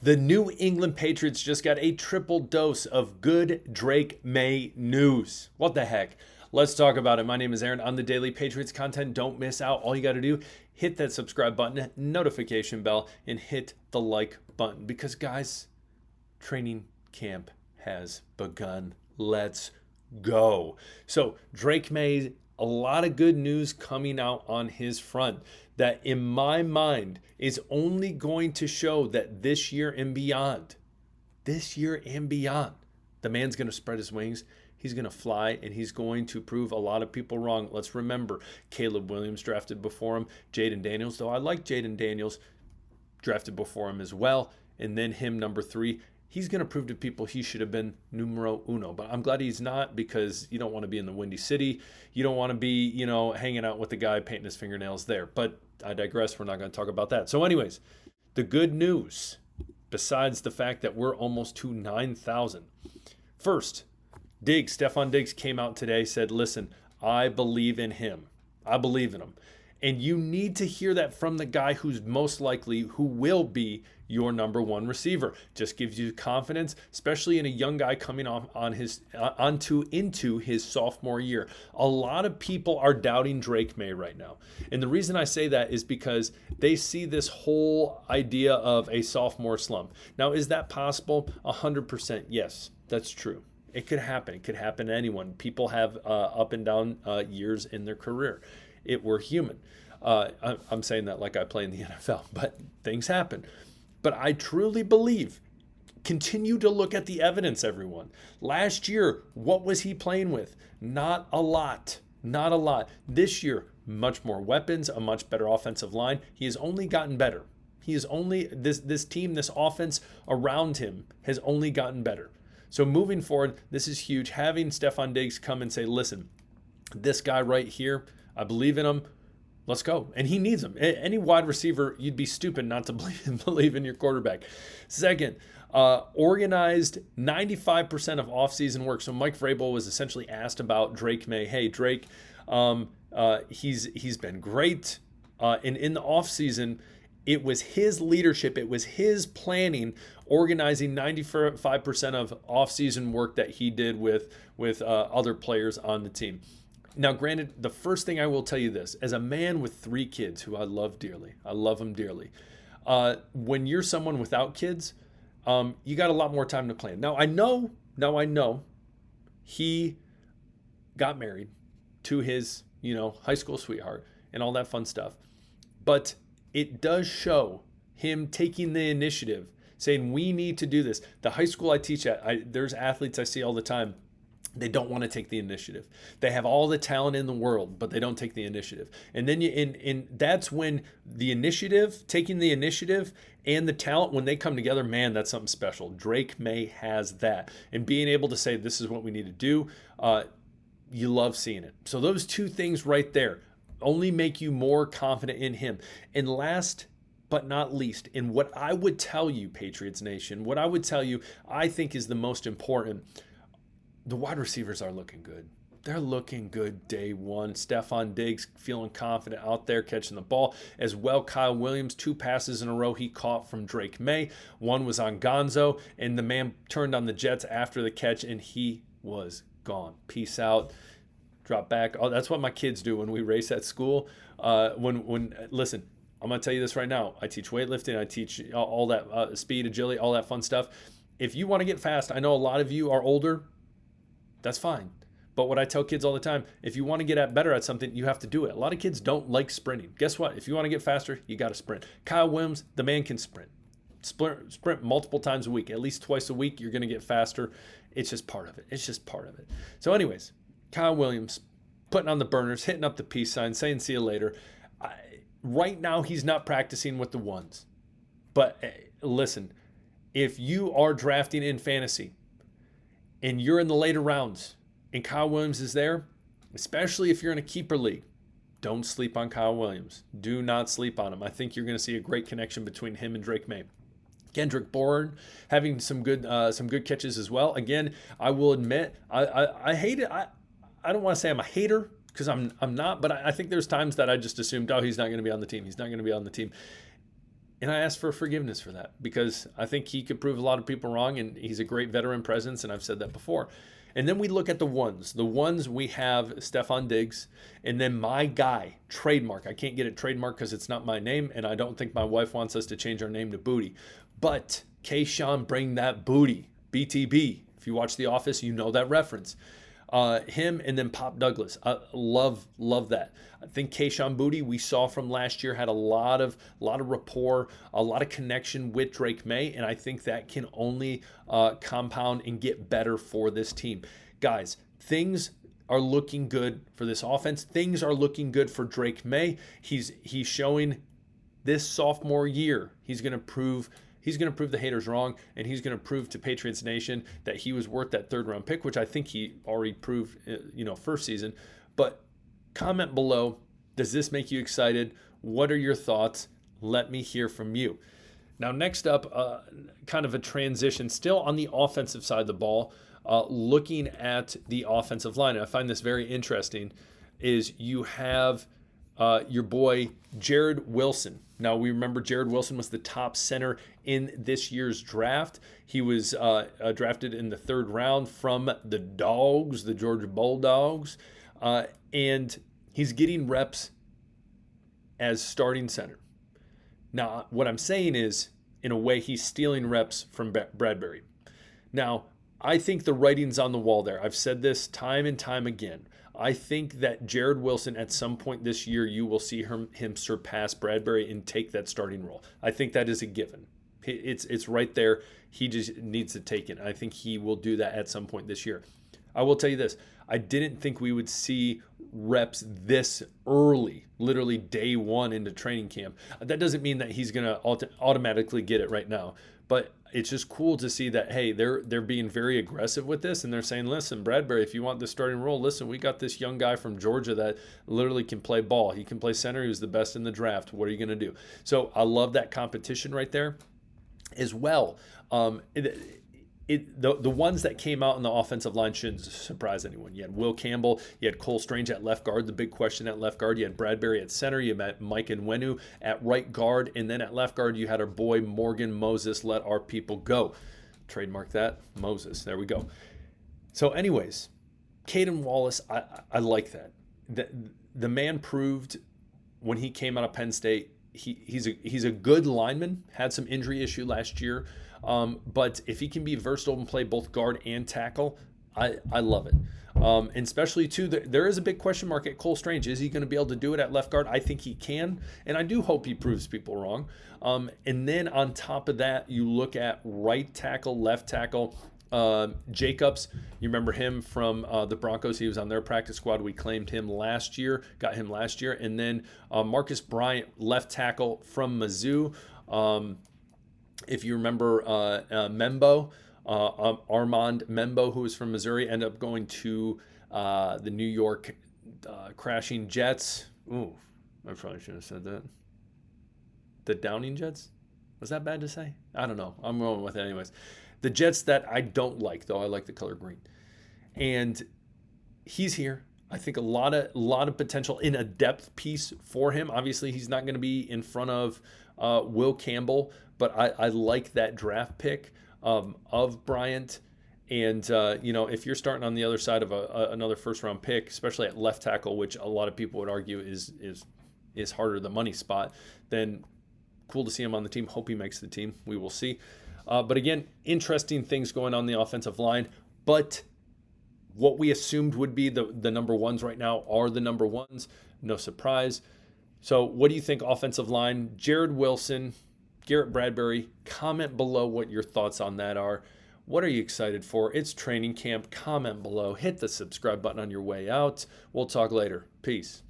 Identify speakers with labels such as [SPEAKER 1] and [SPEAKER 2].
[SPEAKER 1] The New England Patriots just got a triple dose of good Drake Maye news. What the heck? Let's talk about it. My name is Aaron. I'm the daily Patriots content. Don't miss out. All you got to do, hit that subscribe button, notification bell, and hit the like button. Because, guys, training camp has begun. Let's go. So, Drake Maye, a lot of good news coming out on his front that in my mind is only going to show that this year and beyond, the man's going to spread his wings. He's going to fly, and he's going to prove a lot of people wrong. Let's remember, Caleb Williams drafted before him. Jaden Daniels, though I like Jaden Daniels, drafted before him as well. And then him, number 3. He's going to prove to people he should have been numero uno. But I'm glad he's not, because you don't want to be in the Windy City. You don't want to be, hanging out with the guy painting his fingernails there. But I digress. We're not going to talk about that. So anyways, the good news, besides the fact that we're almost to 9,000. First, Stefon Diggs came out today, said, listen, I believe in him. I believe in him. And you need to hear that from the guy who will be your number 1 receiver. Just gives you confidence, especially in a young guy coming off into his sophomore year. A lot of people are doubting Drake Maye right now. And the reason I say that is because they see this whole idea of a sophomore slump. Now, is that possible? 100% yes, that's true. It could happen. It could happen to anyone. People have up and down years in their career. We're human. I'm saying that like I play in the NFL, but things happen. But I truly believe, continue to look at the evidence, everyone. Last year, what was he playing with? Not a lot. Not a lot. This year, much more weapons, a much better offensive line. He has only gotten better. He is only, this team, this offense around him has only gotten better. So moving forward, this is huge. Having Stefon Diggs come and say, listen, this guy right here, I believe in him. Let's go. And he needs him. Any wide receiver, you'd be stupid not to believe in your quarterback. Second, organized 95% of offseason work. So Mike Vrabel was essentially asked about Drake Maye. Hey, Drake, he's been great. And in the offseason, it was his leadership, it was his planning, organizing 95% of offseason work that he did with other players on the team. Now, granted, the first thing I will tell you this, as a man with 3 kids who I love dearly, I love them dearly. When you're someone without kids, you got a lot more time to plan. Now I know he got married to his, high school sweetheart and all that fun stuff. But it does show him taking the initiative, saying, we need to do this. The high school I teach at, there's athletes I see all the time. They don't want to take the initiative. They have all the talent in the world, but they don't take the initiative. And then that's when taking the initiative and the talent, when they come together, man, that's something special. Drake Maye has that. And being able to say, this is what we need to do, you love seeing it. So those 2 things right there only make you more confident in him. And last but not least, in what I would tell you, Patriots Nation, what I would tell you I think is the most important, the wide receivers are looking good. They're looking good day one. Stefon Diggs feeling confident out there catching the ball. As well, Kyle Williams, 2 passes in a row he caught from Drake Maye. One was on Gonzo, and the man turned on the Jets after the catch, and he was gone. Peace out. Drop back. Oh, that's what my kids do when we race at school. Listen, I'm going to tell you this right now. I teach weightlifting. I teach all that speed, agility, all that fun stuff. If you want to get fast, I know a lot of you are older. That's fine. But what I tell kids all the time, if you want to get better at something, you have to do it. A lot of kids don't like sprinting. Guess what? If you want to get faster, you got to sprint. Kyle Williams, the man can sprint. Sprint multiple times a week. At least twice a week, you're going to get faster. It's just part of it. So anyways, Kyle Williams putting on the burners, hitting up the peace sign, saying see you later. Right now, he's not practicing with the ones. But listen, if you are drafting in fantasy and you're in the later rounds and Kyle Williams is there, especially if you're in a keeper league, don't sleep on Kyle Williams. Do not sleep on him. I think you're going to see a great connection between him and Drake Maye. Kendrick Bourne having some good catches as well. Again, I will admit, I hate it. I don't want to say I'm a hater, because I'm not, but I think there's times that I just assumed, oh, he's not going to be on the team. And I ask for forgiveness for that because I think he could prove a lot of people wrong, and he's a great veteran presence, and I've said that before. And then we look at the ones. The ones we have Stephon Diggs, and then my guy, trademark. I can't get it trademark because it's not my name, and I don't think my wife wants us to change our name to Booty. But Kayshawn, bring that booty. BTB. If you watch The Office, you know that reference. Him and then Pop Douglas. I love that. I think Kayshawn Booty we saw from last year had a lot of rapport, a lot of connection with Drake Maye, and I think that can only compound and get better for this team. Guys, things are looking good for this offense. Things are looking good for Drake Maye. He's showing this sophomore year he's going to prove the haters wrong, and he's going to prove to Patriots Nation that he was worth that third-round pick, which I think he already proved, first season. But comment below, does this make you excited? What are your thoughts? Let me hear from you. Now, next up, kind of a transition, still on the offensive side of the ball, looking at the offensive line. And I find this very interesting, is you have your boy Jared Wilson. Now, we remember Jared Wilson was the top center in this year's draft. He was drafted in the 3rd round from the Dogs, the Georgia Bulldogs, and he's getting reps as starting center. Now, what I'm saying is, in a way, he's stealing reps from Bradbury. Now, I think the writing's on the wall there. I've said this time and time again. I think that Jared Wilson, at some point this year, you will see him surpass Bradbury and take that starting role. I think that is a given. It's right there. He just needs to take it. I think he will do that at some point this year. I will tell you this. I didn't think we would see reps this early, literally day one into training camp. That doesn't mean that he's going to automatically get it right now. But it's just cool to see that, hey, they're being very aggressive with this, and they're saying, listen, Bradbury, if you want the starting role, listen, we got this young guy from Georgia that literally can play ball. He can play center. He was the best in the draft. What are you going to do? So I love that competition right there as well. The ones that came out in the offensive line shouldn't surprise anyone. You had Will Campbell, you had Cole Strange at left guard, the big question at left guard. You had Bradbury at center, you had Mike Nwenu at right guard, and then at left guard you had our boy Morgan Moses. Let our people go. Trademark that, Moses. There we go. So anyways, Caden Wallace, I like that. The man proved when he came out of Penn State, he's a good lineman, had some injury issue last year. But if he can be versatile and play both guard and tackle, I love it. And especially, too, there is a big question mark at Cole Strange. Is he going to be able to do it at left guard? I think he can, and I do hope he proves people wrong. And then on top of that, you look at right tackle, left tackle. Jacobs, you remember him from the Broncos. He was on their practice squad. We claimed him last year, got him last year. And then Marcus Bryant, left tackle from Mizzou. If you remember Membo, Armand Membo, who was from Missouri, ended up going to the New York crashing Jets. Ooh, I probably should have said that. The Downing Jets? Was that bad to say? I don't know. I'm rolling with it anyways. The Jets that I don't like, though. I like the color green. And he's here. I think a lot of potential in a depth piece for him. Obviously, he's not going to be in front of Will Campbell, but I like that draft pick of Bryant. And, if you're starting on the other side of another first-round pick, especially at left tackle, which a lot of people would argue is harder the money spot, then cool to see him on the team. Hope he makes the team. We will see. But again, interesting things going on the offensive line. But what we assumed would be the number ones right now are the number ones. No surprise. So what do you think offensive line? Jared Wilson, Garrett Bradbury, comment below what your thoughts on that are. What are you excited for? It's training camp. Comment below. Hit the subscribe button on your way out. We'll talk later. Peace.